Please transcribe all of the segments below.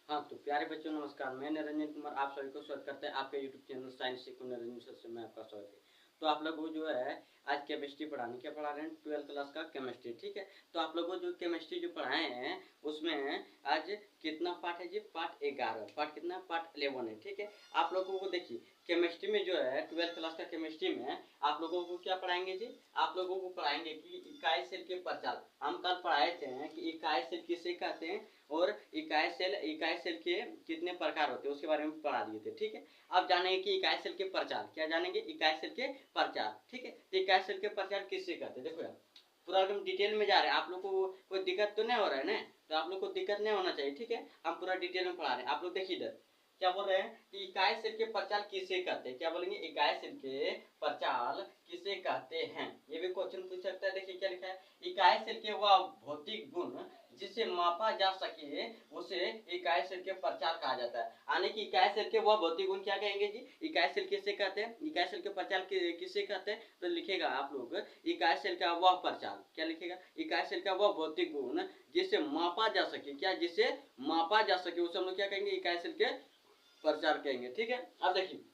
हाँ तो प्यारे बच्चों नमस्कार, मैं निरंजन कुमार आप सभी को स्वागत करते हैं आपके यूट्यूब चैनल साइंस सीखो निरंजन सर से मैं आपका स्वागत है। तो आप लोगों को जो है आज केमिस्ट्री पढ़ाने क्या पढ़ा रहे हैं 12th क्लास का केमिस्ट्री, ठीक है। तो आप लोगों को जो केमिस्ट्री जो पढ़ाए हैं उसमें आज कितना पार्ट है जी, पार्ट 11, पार्ट कितना, पार्ट 11 है, ठीक है। आप लोगों को देखिए केमिस्ट्री में जो है 12th क्लास का केमिस्ट्री में आप लोगों को क्या पढ़ाएंगे जी, आप लोगों को पढ़ाएंगे कि इकाई सेल के प्रचार। हम कल पढ़ाए थे कि इकाई सेल किसे कहते हैं और इकाई सेल के कितने प्रकार होते हैं उसके बारे में पढ़ा दिए थे, ठीक है। अब जानेंगे कि इकाई सेल के प्रचार, क्या जानेंगे, इकाई सेल के प्रचार, ठीक है। तो इकाई सेल के प्रचार किससे कहते हैं, देखो यार पूरा एकदम डिटेल में जा रहे हैं, आप लोग को कोई दिक्कत तो नहीं हो रहा है ना, तो आप लोग को दिक्कत नहीं होना चाहिए, ठीक है। हम पूरा डिटेल में पढ़ा रहे हैं, आप लोग देखिए इधर क्या बोल रहे हैं कि इकाई सेल के प्रचार किसे कहते हैं, क्या बोलेंगे, इकाई सेल के प्रचार किसे कहते हैं। ये भी क्वेश्चन पूछ सकता है। देखिए क्या लिखा है, इकाई सेल के वह भौतिक गुण जिसे मापा जा सके उसे इकाई सेल के प्रचार कहा जाता है। यानी कि इकाई सेल के वह भौतिक गुण क्या कहेंगे जी, इकाई सेल किसे कहते हैं, इकाई सेल के प्रचार किसे कहते हैं। तो लिखेगा आप लोग इकाई सेल का वह प्रचार, क्या लिखेगा, इकाई सेल का वह भौतिक गुण जिसे मापा जा सके, क्या जिसे मापा जा सके उसे हम लोग क्या कहेंगे, इकाई सेल के प्रचार कहेंगे, ठीक है। अब देखिए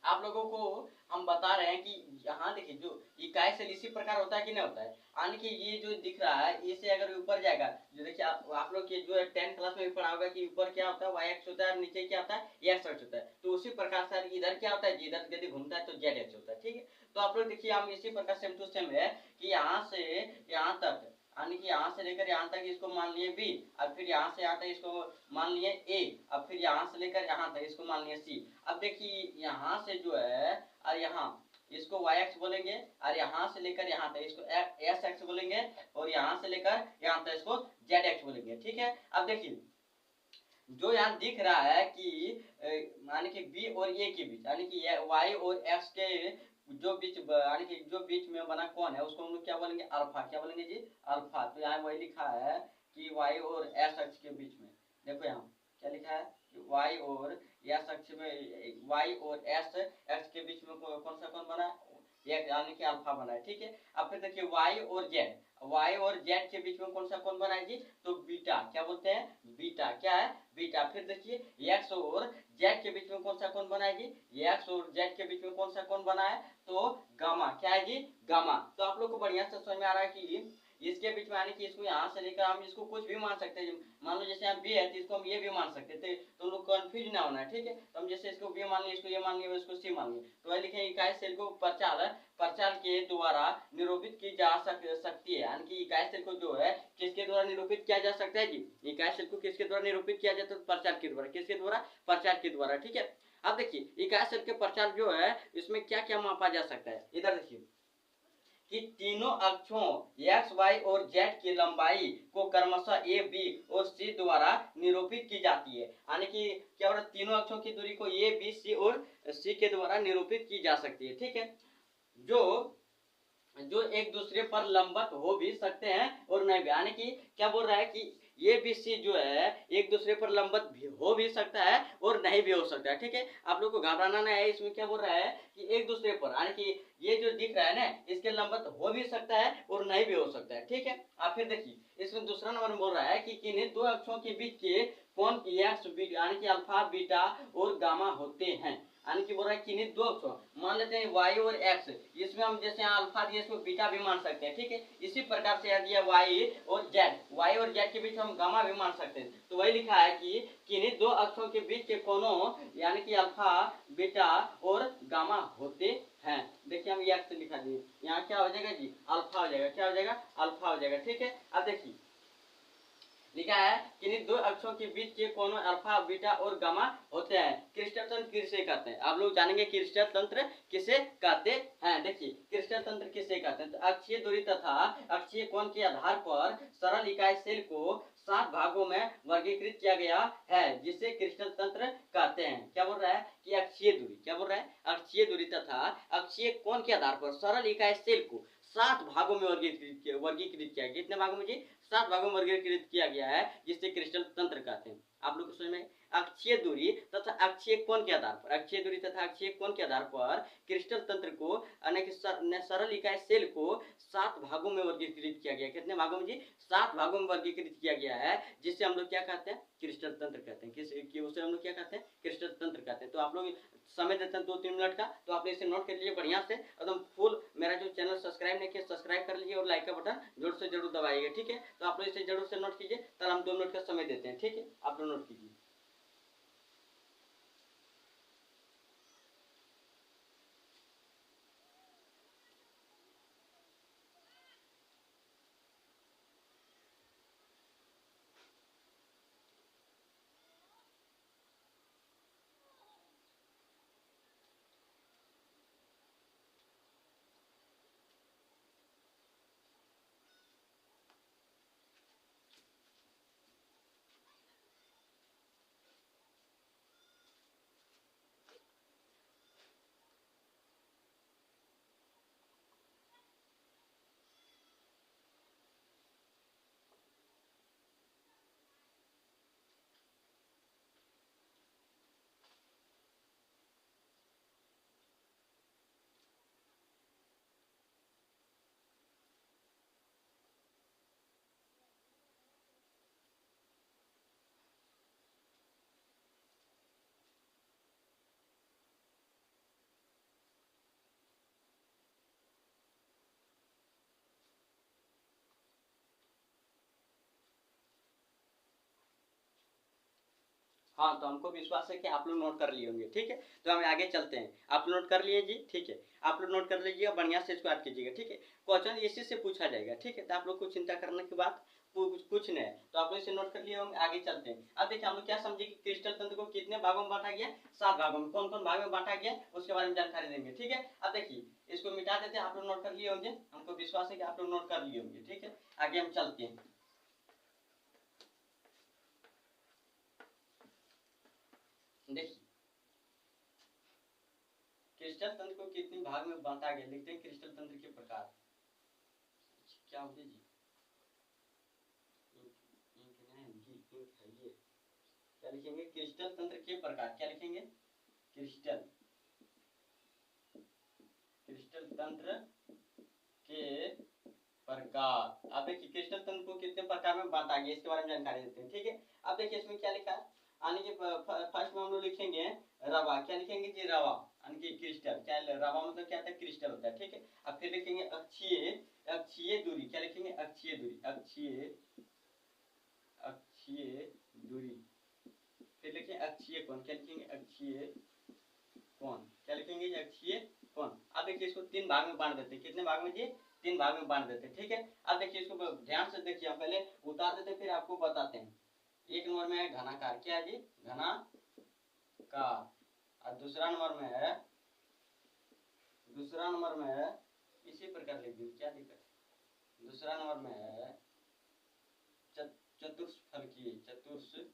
आप लोगों को हम बता रहे हैं कि यहाँ देखिए जो इकाई सेल इसी प्रकार होता है कि नहीं होता है। यानी कि ये जो दिख रहा है इसे अगर ऊपर जाएगा, जो देखिए आप लोग के जो है 10th क्लास में भी पढ़ा होगा कि ऊपर क्या होता है, वाई एक्स होता है और नीचे क्या होता है, एक्स एक्स होता है। तो उसी प्रकार से इधर क्या होता है, इधर यदि घूमता है तो जेड एक्स होता है, ठीक है। तो आप लोग देखिए हम इसी प्रकार सेम टू सेम है कि यहाँ से यहाँ तक, यानी कि यहाँ से लेकर यहाँ तक इसको मान लिए बी, और फिर यहाँ से यहाँ तक इसको मान लिए ए, अब फिर यहाँ से लेकर यहाँ तक इसको मान लिए सी। अब देखिए यहाँ से जो है और यहाँ इसको वाई एक्स बोलेंगे, और यहाँ से लेकर यहाँ तक इसको एस एक्स बोलेंगे, और यहाँ से लेकर यहाँ तक इसको जेड एक्स बोलेंगे, ठीक है। अब देखिए जो यहाँ दिख रहा है कि यानी कि बी और ए के बीच, यानी कि वाई और एक्स के जो बीच, यानी कि जो बीच में बना कौन है उसको हम लोग क्या बोलेंगे, अल्फा, क्या बोलेंगे जी, अल्फा। तो यहाँ वही लिखा है कि वाई और एस अक्ष के बीच में, देखो यहाँ क्या लिखा है कि वाई और एस अक्ष में, वाई और एस एक्स के बीच में कौन सा कौन बना, एक यानी कि अल्फा बना है, ठीक है। अब फिर देखिए वाई और जेड, वाई और जेड के बीच में कौन सा कौन बना है जी, तो बीटा, क्या बोलते हैं, बीटा, क्या है, बीटा। फिर देखिए एक्स और जेड के बीच में कौन सा कौन बना है जी, एक्स और जेड के बीच में कौन सा कौन बना है, तो गामा, क्या है जी, गामा। तो आप लोग को बढ़िया से समझ में आ रहा है कि इसके बीच में, यानी कि इसको यहाँ से लेकर हम इसको कुछ भी मान सकते हैं। मान लो जैसे यहाँ बी है तो इसको हम ये भी मान सकते थे, तो लोग कंफ्यूज ना होना है, ठीक है। तो हम जैसे इसको बी मान लिए, इसको ये मान लिए, इसको सी मान लिए, तो वह लिखे इकाई सेल को प्रचार के द्वारा निरूपित की जा सकती है। यानी कि इकाई सेल को जो है किसके द्वारा निरूपित किया जा सकता है जी, इकाई सेल को किसके द्वारा निरूपित किया जाता है, प्रचार के द्वारा, किसके द्वारा, प्रचार के द्वारा, ठीक है। अब देखिए इकाई सेल के प्रचार जो है इसमें क्या क्या मापा जा सकता है, इधर देखिए कि तीनों अक्षों x, y और z की लंबाई को क्रमशः a, b और c द्वारा निरूपित की जाती है। यानी कि क्या हो रहा है, तीनों अक्षों की दूरी को a, b, c और c के द्वारा निरूपित की जा सकती है, ठीक है। जो एक दूसरे पर लंबवत हो भी सकते हैं और नहीं भी, यानी कि क्या बोल रहा है कि ये भी सी जो है एक दूसरे पर लंबवत भी हो भी सकता है और नहीं भी हो सकता है, ठीक है। आप लोग को घबराना नहीं है, इसमें क्या बोल रहा है कि एक दूसरे पर, यानी कि ये जो दिख रहा है ना इसके लंबवत हो भी सकता है और नहीं भी हो सकता है, ठीक है। आप फिर देखिए इसमें दूसरा नंबर बोल रहा है कि किन्हीं दो अक्षों के बीच के कोण एक्स, यानी कि अल्फा, बीटा और गामा होते हैं। यानी कि बोल रहा है किन्हीं दो अक्षों, मान लेते हैं वाई और एक्स, इसमें हम जैसे यहाँ अल्फा दिए इसको बीटा भी मान सकते हैं, ठीक है। इसी प्रकार से दिया वाई और जेड के बीच हम गामा भी मान सकते हैं। तो वही लिखा है कि किन्हीं दो अक्षों के बीच के कोणों यानी कि अल्फा, बीटा और गामा होते हैं। देखिए हम एक्स लिखा दिए, यहाँ क्या हो जाएगा जी, अल्फा हो जाएगा, क्या हो जाएगा, अल्फा हो जाएगा, ठीक है। अब देखिए लिखा है कि दो अक्षों के बीच के कोणों अल्फा, बीटा और गामा होते हैं। क्रिस्टल तंत्र किसे कहते हैं, आप लोग जानेंगे क्रिस्टल तंत्र किसे कहते हैं। देखिए क्रिस्टल तंत्र किसे कहते हैं, तो अक्षीय दूरी तथा अक्षीय कोण के आधार पर सरल इकाई सेल को 7 भागों में वर्गीकृत किया गया है, जिसे क्रिस्टल तंत्र कहते हैं। क्या बोल रहा है कि अक्षीय दूरी, क्या बोल रहा है, अक्षीय दूरी तथा अक्षीय कोण के आधार पर सरल इकाई सेल को 7 भागों में वर्गीकृत किया गया। कितने भागों में जी, 7 भागों में वर्गीकृत किया गया है, जिससे क्रिस्टल तंत्र कहते हैं। आप लोग को समझ में अक्षीय दूरी तथा अक्षीय कोण के आधार पर, अक्षीय दूरी तथा अक्षीय कोण के आधार पर क्रिस्टल तंत्र को यानी सरल इकाई सेल को 7 भागों में वर्गीकृत किया गया। कितने भागों में जी? 7 भागों में वर्गीकृत किया गया है, जिससे हम लोग क्या कहते हैं? क्रिस्टल तंत्र कहते हैं। उसे हम लोग क्या कहते हैं? क्रिस्टल तंत्र कहते हैं। तो आप लोग समय देते हैं 2-3 मिनट का, तो आप इसे नोट कर लीजिए बढ़िया से एकदम फुल। मेरा जो चैनल सब्सक्राइब नहीं किया सब्सक्राइब कर लीजिए और लाइक का बटन जरूर से जरूर दबाइएगा, ठीक है। तो आप लोग इसे जरूर से नोट कीजिए, तब हम 2 मिनट का समय देते हैं, ठीक है। आप लोग नोट कीजिए। हाँ, तो हमको विश्वास है कि आप लोग नोट कर लिए होंगे, ठीक है। तो हम आगे चलते हैं। आप नोट कर लिए जी, ठीक है। आप लोग नोट कर लीजिए, बढ़िया से इसको याद कीजिएगा, ठीक है। क्वेश्चन इसी से पूछा जाएगा, ठीक है। तो आप लोग को चिंता करने की बात कुछ नहीं है। तो आप लोग इसे नोट कर लिए होंगे, आगे चलते हैं। अब देखिए हम लोग क्या समझे कि क्रिस्टल तंत्र को कितने भागों में बांटा गया? 7 भागों में। कौन कौन भाग में बांटा गया उसके बारे में जानकारी देंगे, ठीक है। अब देखिए इसको मिटा देते हैं। आप लोग नोट कर लिए होंगे, हमको विश्वास है कि आप लोग नोट कर लिए होंगे, ठीक है। आगे हम चलते हैं। देखिए क्रिस्टल तंत्र को कितने भाग में बांटा गया, लिखते हैं क्रिस्टल तंत्र के प्रकार। क्या होते जी? क्या लिखेंगे? क्रिस्टल तंत्र के प्रकार। क्या लिखेंगे? क्रिस्टल तंत्र के प्रकार। अब देखिए क्रिस्टल तंत्र को कितने प्रकार में बांटा गया इसके बारे में जानकारी देते हैं, ठीक है। अब देखिए इसमें क्या लिखा है, यानी कि फर्स्ट में हम लोग लिखेंगे रवा। क्या लिखेंगे जी? रवा यानी कि क्रिस्टल। क्या रवा मतलब क्या होता है? क्रिस्टल होता है, ठीक है। अब फिर लिखेंगे अक्षीय दूरी। क्या लिखेंगे? अक्षीय दूरी। अक्षीय दूरी। फिर लिखेंगे अक्षीय कोण। क्या लिखेंगे? अक्षीय कोण। क्या लिखेंगे? अक्षीय कोण। अब देखिए इसको 3 भाग में बांट देते हैं। कितने भाग में जी? 3 भाग में बांट देते हैं, ठीक है। अब देखिए इसको ध्यान से देखिए, हम पहले उतार देते हैं फिर आपको बताते हैं। एक नंबर में है घनाकार। क्या है जी? घनाकार। और दूसरा नंबर में है इसी प्रकार लिख दीजिए। क्या दिक्कत? दूसरा नंबर में है चतुष्फलकीय। चतुष्फलकीय।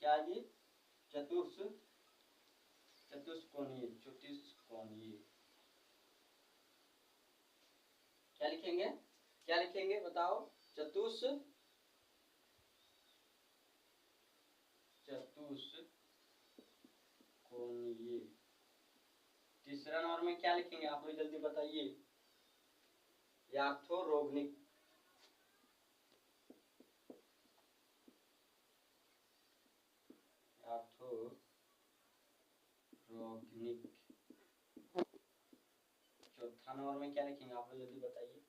क्या जी? चतुष्कोणीय। क्या लिखेंगे? क्या लिखेंगे बताओ? चतुष्कोणीय। तीसरा नंबर में क्या लिखेंगे आप लोग जल्दी बताइए? ऑर्थोरोगनिक। चौथा नंबर में क्या लिखेंगे आप लोग जल्दी बताइए?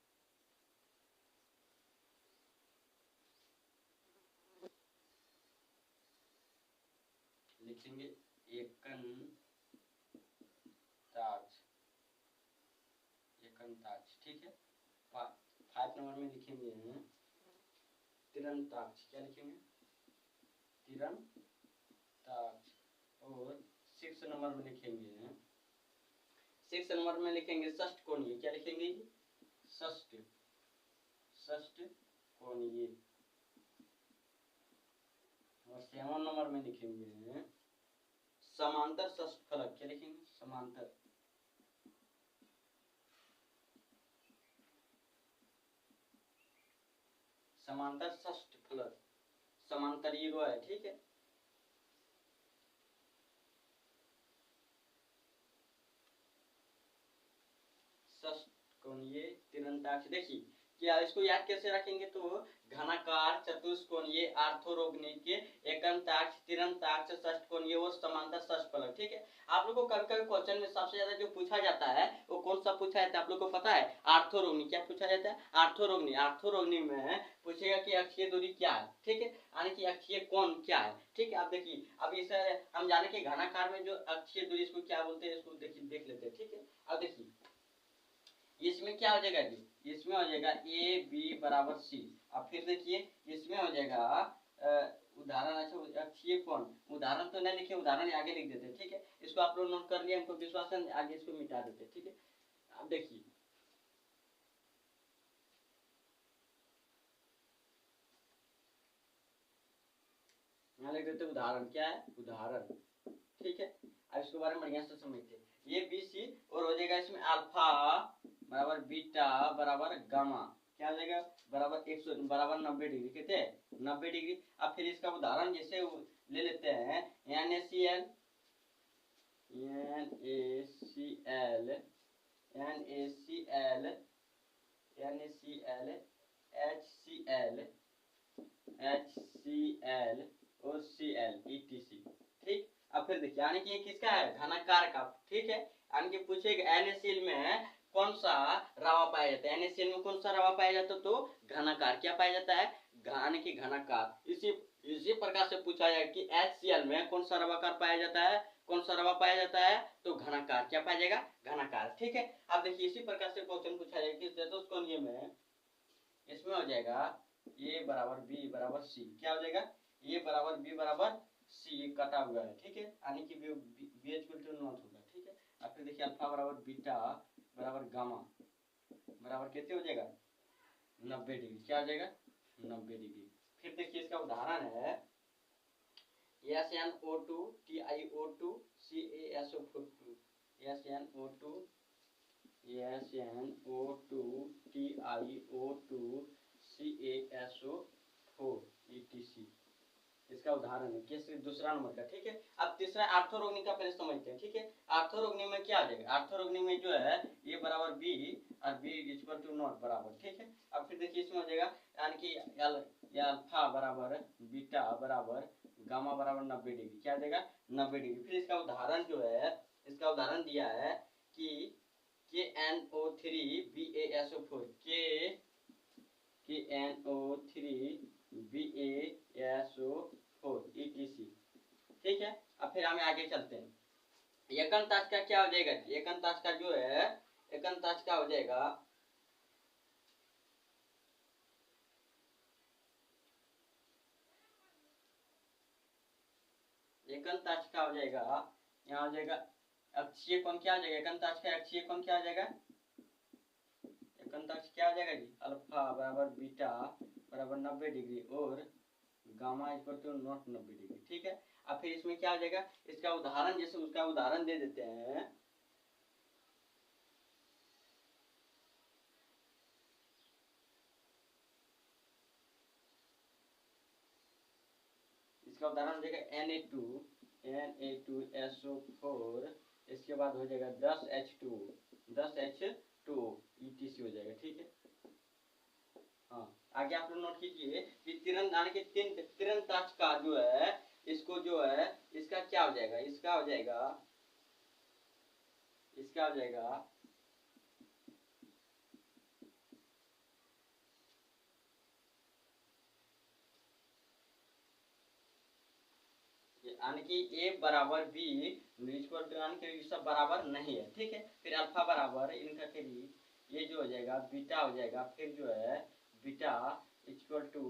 लिखेंगे एकंताक्ष, ठीक है। 5 नंबर में लिखेंगे तिरंताक्ष। क्या लिखेंगे? तिरंताक्ष। और 6 नंबर में लिखेंगे षष्ठकोणीय। क्या लिखेंगे? षष्ठकोणीय। और 7 नंबर में लिखेंगे समांतर षष्ठफलक। क्या लिखेंगे? समांतर षष्ठफलक। समांतरीय रो है, ठीक है। षष्ठकोणीय तिरंताक्ष, देखिए क्या इसको याद कैसे रखेंगे, तो घनाकार चतुष्कोणीय आर्थोरोगनिक एकंताक्ष तिरंताक्ष षष्ठकोणीय और समांतर षष्ठफलक, ठीक है। आप लोगों को कभी कभी क्वेश्चन में सबसे ज्यादा जो पूछा जाता है वो कौन सा पूछा जाता है आप लोग को पता है, आर्थोरोगनी। क्या पूछा जाता है, आर्थोरोगनी। आर्थोरोगनी में पूछेगा कि अक्षीय दूरी क्या है, ठीक है, यानी कि अक्षीय कोण क्या है, ठीक है। आप देखिए अब इसे हम जाने के घनाकार में जो अक्षीय दूरी इसको क्या बोलते हैं, इसको देखिए देख लेते हैं, ठीक है। अब देखिए इसमें क्या हो जाएगा जी, इसमें हो जाएगा ए बी बराबर सी। अब फिर देखिए इसमें हो जाएगा उदाहरण, अच्छा अक्षीय कोण, उदाहरण तो नहीं लिखे, उदाहरण आगे लिख देते, ठीक है। इसको आप लोग नोट कर लिया, हमको विश्वास है, आगे इसको मिटा देते, ठीक है। अब देखिए यहाँ लिख देते उदाहरण, क्या है उदाहरण, ठीक है। अब इसके बारे में बढ़िया से समझते, ये बी सी और हो जाएगा इसमें अल्फा बराबर बीटा बराबर गामा, क्या हो जाएगा बराबर 100 बराबर 90 डिग्री, कितने 90 डिग्री। अब फिर इसका उदाहरण जैसे ले लेते हैं NaCl NaCl NaCl NaCl HCl HCl और Cl etc, ठीक। अब फिर देखिए यानी कि ये किसका है, घनाकार का, ठीक है। यानी कि पूछेगा NaCl में कौन सा रवा पाया जाता है, NaCl में कौन सा रवा पाया जाता है, तो घनाकार क्या पाया जाता है, यानी कि घनाकार। इसी प्रकार से पूछा जाए कि HCl में कौन सा रवाकार पाया जाता है, कौन सा रवा पाया जाता है, तो घनाकार क्या पाया जाएगा, घनाकार, ठीक है। अब देखिए इसी प्रकार से क्वेश्चन पूछा जाए कि चतुष्कोणीय में इसमें हो जाएगा ए बराबर बी बराबर सी, क्या हो जाएगा ए बराबर बी बराबर सी कटा हुआ है, ठीक है, यानी कि B H equal to not होगा, ठीक है। अब फिर देखिए अल्फा बराबर बीटा बराबर गामा बराबर कितने हो जाएगा 90 डिग्री, क्या हो जाएगा 90 डिग्री। फिर देखिए इसका उदाहरण है SnO2 TiO2 CaSO4 SnO2 TiO2 CaSO4 etc, इसका उदाहरण है किस दूसरा नंबर का, ठीक है। अब तीसरा आर्थोरोगनी का पहले समझते हैं, ठीक है। आर्थोरोगनी में क्या आ जाएगा, आर्थोरोगनी में जो है ए बराबर बी और बी इक्वल टू नॉट बराबर, ठीक है। अब फिर देखिए इसमें हो जाएगा यानी कि अल्फा बराबर बीटा बराबर गामा बराबर 90 डिग्री, क्या आ जाएगा 90 डिग्री। फिर इसका उदाहरण जो है, इसका उदाहरण दिया है कि KNO3 BaSO4 KNO3 BaSO4 etc, ठीक है। अब फिर हमें आगे चलते हैं। एकंताक्ष का क्या हो जाएगा, एकंताक्ष का जो है एकंताक्ष का हो जाएगा एकंताक्ष का हो जाएगा, यहाँ हो जाएगा अक्षीय कोण, क्या हो जाएगा एकंताक्ष का अक्षीय कोण क्या हो जाएगा, एकंताक्ष क्या हो जाएगा जी अल्फा बराबर बीटा बराबर 90 डिग्री और gamma equal to not 90 degree, ठीक है। अब फिर इसमें क्या हो जाएगा, इसका उदाहरण जैसे उसका उदाहरण दे देते हैं, इसका उदाहरण देगा Na2SO4, इसके बाद हो जाएगा 10H2 etc हो जाएगा, ठीक है। हाँ आगे आप लोग नोट कीजिए कि तिरंताक्ष का जो है इसको जो है इसका क्या हो जाएगा, इसका हो जाएगा यानी कि ए बराबर बी इक्वल टू, यानी कि सब बराबर नहीं है, ठीक है। फिर अल्फा बराबर इनका फिर ये जो हो जाएगा बीटा हो जाएगा, फिर जो है बीटा इक्वल टू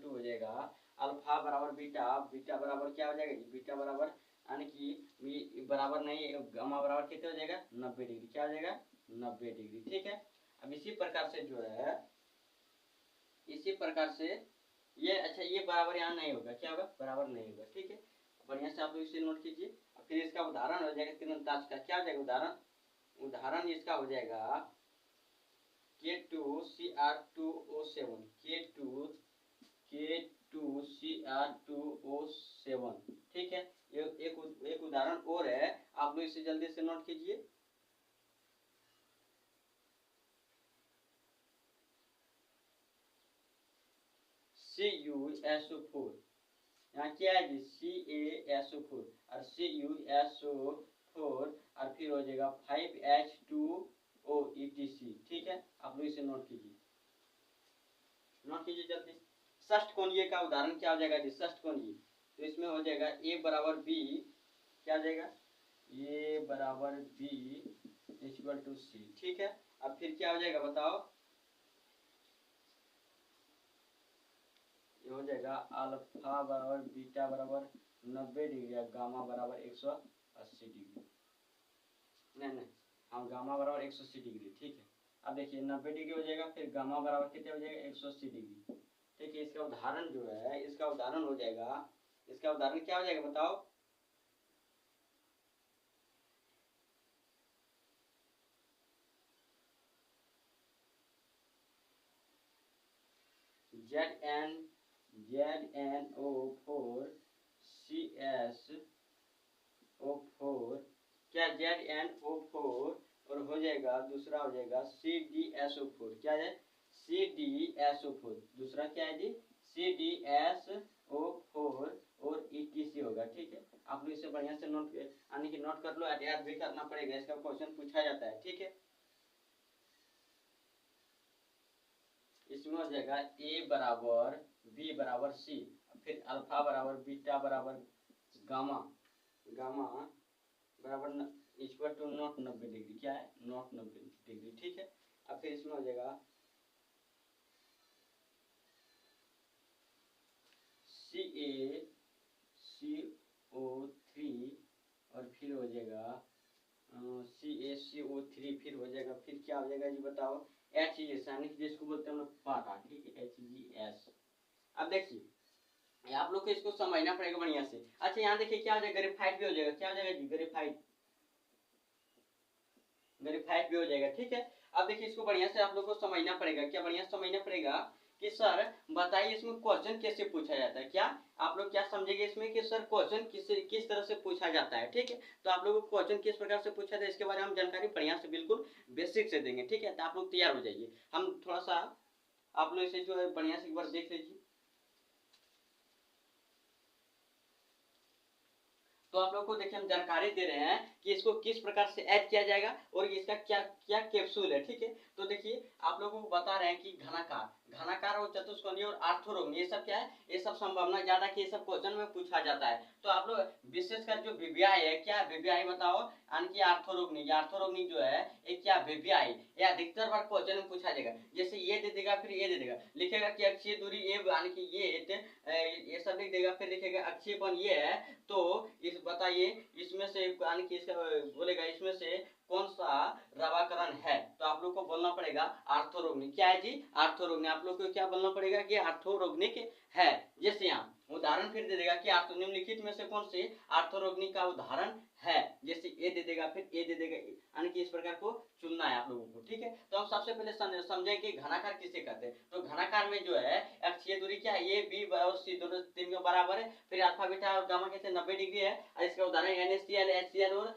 हो जाएगा अल्फा बराबर बीटा, बीटा बराबर क्या हो जाएगा बीटा बराबर यानी कि बराबर नहीं, गामा बराबर कितने हो जाएगा 90 डिग्री, क्या हो जाएगा 90 डिग्री, ठीक है। अब इसी प्रकार से जो है इसी प्रकार से ये, अच्छा ये बराबर यहाँ नहीं होगा, क्या होगा बराबर नहीं होगा, ठीक है। बढ़िया से आप लोग इसे नोट कीजिए। फिर इसका उदाहरण हो जाएगा तिरंताक्ष का, क्या हो जाएगा उदाहरण इसका हो जाएगा K2CR2O7 K2 H2Cr2O7, ठीक है। एक उदाहरण और है, आप लोग इसे जल्दी से नोट कीजिए। CuSO4, यहाँ क्या है जी, CaSO4 और CuSO4 और फिर हो जाएगा 5H2O etc, ठीक है। आप लोग इसे नोट कीजिए, नोट कीजिए जल्दी। षष्ठ कोणीय का उदाहरण क्या हो जाएगा जी, षष्ठ कोणीय, तो इसमें हो जाएगा A बराबर B, क्या हो जाएगा, A बराबर B इक्वल टू C, ठीक है। अब फिर क्या हो जाएगा बताओ, ये हो जाएगा अल्फा बराबर बीटा बराबर 90 डिग्री और गामा बराबर 180 डिग्री, नहीं हम गामा बराबर 180 डिग्री, ठीक है। अब देखिए 90 डिग्री हो जाएगा, फिर गामा बराबर कितने हो जाएगा 180 डिग्री, ठीक है। इसका उदाहरण जो है, इसका उदाहरण हो जाएगा, इसका उदाहरण क्या हो जाएगा बताओ, ZnO4 CSO4, क्या ZnO4 और हो जाएगा दूसरा हो जाएगा CdSO4, क्या है CdSO4, दूसरा क्या है जी CdSO4 और ETC होगा, ठीक है। आप लोग इसे बढ़िया से नोट यानी कि नोट कर लो, याद भी करना पड़ेगा, इसका क्वेश्चन पूछा जाता है, ठीक है। इसमें हो जाएगा A बराबर B बराबर C, फिर अल्फा बराबर बीटा बराबर गामा, गामा बराबर इक्वल टू नॉट 90 डिग्री, क्या है नॉट 90 डिग्री, ठीक है। अब फिर इसमें हो जाएगा CaCO3 और फिर हो जाएगा CaCO3, फिर हो जाएगा, फिर क्या हो जाएगा जी बताओ, HGS, यानी कि जिसको बोलते हैं हम लोग पारा, ठीक है HGS। अब देखिए आप लोग को इसको समझना पड़ेगा बढ़िया से। अच्छा यहाँ देखिए क्या हो जाएगा, ग्रेफाइट भी हो जाएगा, क्या हो जाएगा जी ग्रेफाइट, ग्रेफाइट भी हो जाएगा, ठीक है। अब देखिए इसको बढ़िया से आप लोग को समझना पड़ेगा, क्या बढ़िया समझना पड़ेगा कि सर बताइए इसमें क्वेश्चन कैसे पूछा जाता है, क्या आप लोग क्या समझेंगे इसमें कि सर क्वेश्चन किस तरह से पूछा जाता है, ठीक है। तो आप लोगों को क्वेश्चन किस प्रकार से पूछा जाता है इसके बारे में हम जानकारी बढ़िया से बिल्कुल बेसिक से देंगे, ठीक है। तो आप लोग तैयार हो जाइए, हम थोड़ा सा आप लोग इसे जो है बढ़िया से एक बार देख लीजिए। तो आप लोग को देखिए हम जानकारी दे रहे हैं कि इसको किस प्रकार से ऐड किया जाएगा और इसका क्या क्या कैप्सूल है, ठीक है। तो देखिए आप लोगों को बता रहे हैं कि घनाकार, घनाकार और चतुष्कोणीय और आर्थोरोग्नी, ये सब क्या है, ये सब संभावना ज्यादा कि ये सब क्वेश्चन में पूछा जाता है। तो आप लोग विशेषकर जो विव्याय है, क्या विव्याय बताओ, यानी कि आर्थोरोग्नी, आर्थोरोग्नी जो है ये क्या विव्याय, ये अधिकतर बार क्वेश्चन में पूछा जाएगा। जैसे ये दे देगा, फिर ये दे देगा, लिखेगा कि अक्षीय दूरी ये यानी कि ये सब लिख देगा, फिर लिखेगा अक्षीय कोण ये है, तो इस बताइए इसमें से यानी कि इसका बोलेगा इसमें से कौन सा रवाकरण है, तो आप लोग को बोलना पड़ेगा आर्थोरोग्नी, क्या है जी आर्थोरोग्नी, आप लोग को क्या बोलना पड़ेगा कि आर्थोरोग्निक है। जैसे यहाँ उदाहरण फिर दे देगा कि निम्नलिखित में से कौन से आर्थोरोग्नी का उदाहरण है, जैसे ए दे देगा, फिर ए दे देगा, यानी कि इस प्रकार को चुनना है आप लोगों को, ठीक है। तो हम सबसे पहले समझें कि घनाकार किसे कहते हैं। तो घनाकार में जो है अक्षीय दूरी क्या है, ए बी और सी दोनों तीनों बराबर है, फिर अल्फा बीटा और गामा कैसे 90 डिग्री है, और इसका उदाहरण NaCl HCl और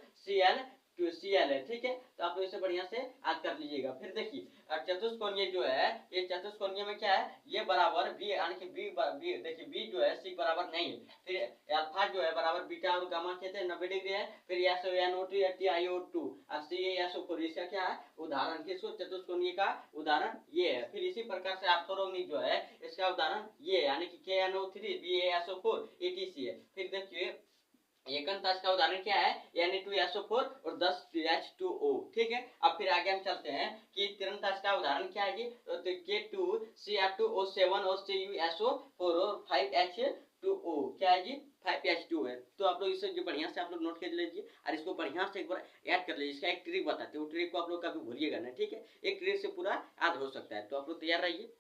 Cl है, ठीक है। तो आप लोग इसे बढ़िया से याद कर लीजिएगा। फिर देखिए चतुष्कोणीय जो है, ये चतुष्कोणीय में क्या है, ये बराबर बी यानी कि बी देखिए बी जो है सी बराबर नहीं है, फिर अल्फा जो है बराबर बीटा और गामा कहते हैं 90 डिग्री है, फिर SiO2 TiO2 और CaSO4, इसका क्या है उदाहरण, किसको चतुष्कोणीय का उदाहरण ये है। फिर इसी प्रकार से आर्थोरोग्निक जो है इसका उदाहरण ये यानी कि KNO3 BaSO4 etc है। फिर देखिए एकनताज का उदाहरण क्या है Na2SO4 और 10H2O, ठीक है। अब फिर आगे हम चलते हैं कि तीरंदाज का उदाहरण क्या है, तो K2Cr2O7 और CuSO4 और 5H2O, क्या है जी 5H2 है। तो आप लोग इसे जो बढ़िया से आप लोग नोट कर लीजिए और इसको बढ़िया से एक बार ऐड कर लीजिए। इसका एक ट्रिक बताते हैं, वो ट्रिक को आप लोग कभी भूलिएगा ना, ठीक है। एक ट्रिक से पूरा याद हो सकता है, तो आप लोग तैयार रहिए।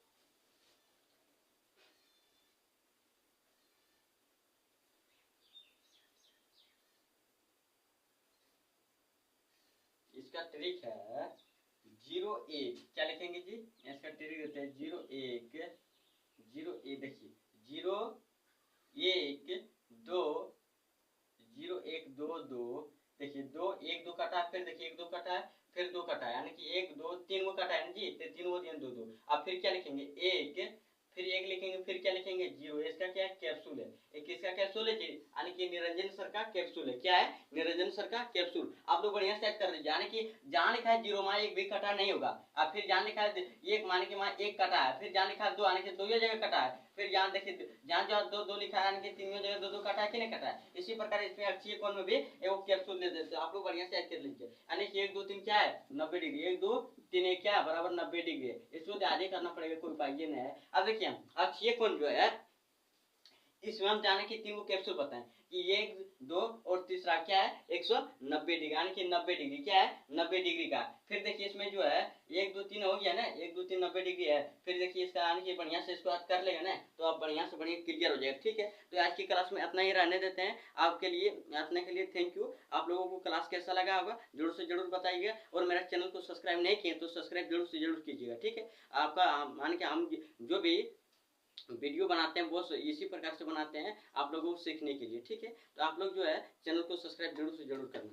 इसका ट्रिक है 01, क्या लिखेंगे जी, इसका ट्रिक देते हैं 01 देखिए 0 1 2 0 1 2 2, देखिए 2 1 2 कटा है, फिर देखिए 1 2 कटा है, फिर 2 कटा है, यानी कि 1 2 3 वो कटा है ना जी, तो 3 वो दिए 2 2। अब फिर क्या लिखेंगे 1, फिर 1 लिखेंगे, फिर क्या लिखेंगे 0। इसका क्या है कैप्सूल है, एक किसका कैप्सूल है जी, यानी कि निरंजन सर का कैप्सूल है। क्या है निरंजन सर का कैप्सूल। आप लोग बढ़िया सेट कर दीजिए, यानी कि जहां लिखा है 0 वहां एक भी कटा नहीं होगा। अब फिर जहां लिखा है 1 माने कि वहां 1 कटा है, फिर जहां लिखा है 2 यानी कि 2 जगह कटा है, फिर यहाँ देखिए जहाँ जहाँ 2 2 लिखा है यानी कि 3 जगह 2 2 कटा है कि नहीं कटा है। इसी प्रकार इसमें अक्षीय कोण में भी एक कैप्सूल दे देते हैं, आप लोग बढ़िया से याद कर लीजिए। यानी कि 1 2 3 क्या है 90 डिग्री, 1 2 3 1 क्या है बराबर 90 डिग्री है। इसको आगे करना पड़ेगा, कोई उपाय नहीं है। अब देखिए अक्षीय कोण जो है इसमें हम जाने की 3 कैप्सूल बताएं कि 1 2 और तीसरा क्या है 190 डिग्री, यानी कि 90 डिग्री क्या है 90 डिग्री का। फिर देखिए इसमें जो है 1 2 3 हो गया ना, 1 2 3 90 डिग्री है। फिर देखिए इसका यानी कि बढ़िया से इसको याद कर लेगा ना, तो आप बढ़िया से बढ़िया क्लियर हो जाएगा। ठीक है, तो आज की क्लास में इतना ही रहने देते हैं। आपके लिए इतने के लिए थैंक यू। आप लोगों को क्लास कैसा लगा होगा जरूर से जरूर बताइएगा, और मेरा चैनल को सब्सक्राइब नहीं किए तो सब्सक्राइब जरूर से जरूर कीजिएगा। ठीक है, आपका मान के हम जो भी वीडियो बनाते हैं वो इसी प्रकार से बनाते हैं आप लोगों को सीखने के लिए। ठीक है, तो आप लोग जो है चैनल को सब्सक्राइब जरूर से जरूर करना।